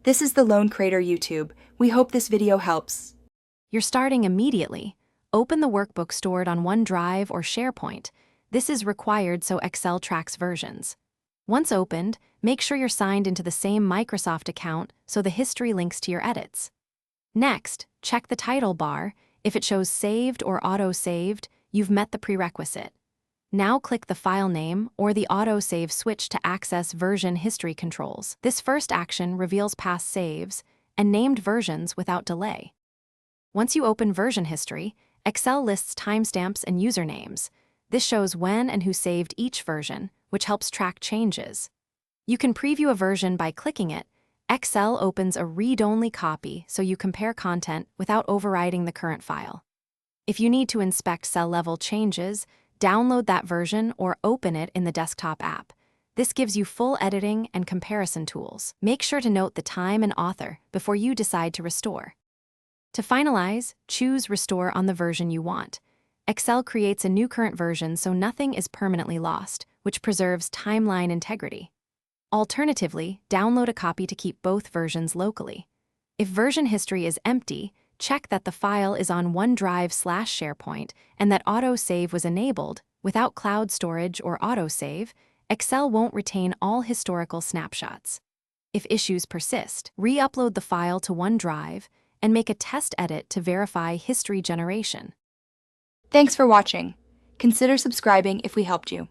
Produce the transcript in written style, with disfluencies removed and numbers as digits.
This is the Lone Creator YouTube. We hope this video helps. You're starting immediately. Open the workbook stored on OneDrive or SharePoint. This is required so Excel tracks versions. Once opened, make sure you're signed into the same Microsoft account so the history links to your edits. Next, check the title bar. If it shows saved or auto-saved, you've met the prerequisite. Now click the file name or the auto-save switch to access version history controls. This first action reveals past saves and named versions without delay. Once you open version history, Excel lists timestamps and usernames. This shows when and who saved each version, which helps track changes. You can preview a version by clicking it. Excel opens a read-only copy so you compare content without overriding the current file. If you need to inspect cell-level changes, download that version or open it in the desktop app. This gives you full editing and comparison tools. Make sure to note the time and author before you decide to restore. To finalize, choose Restore on the version you want. Excel creates a new current version so nothing is permanently lost, which preserves timeline integrity. Alternatively, download a copy to keep both versions locally. If version history is empty, check that the file is on OneDrive/SharePoint and that autosave was enabled. Without cloud storage or autosave, Excel won't retain all historical snapshots. If issues persist, re-upload the file to OneDrive and make a test edit to verify history generation. Thanks for watching. Consider subscribing if we helped you.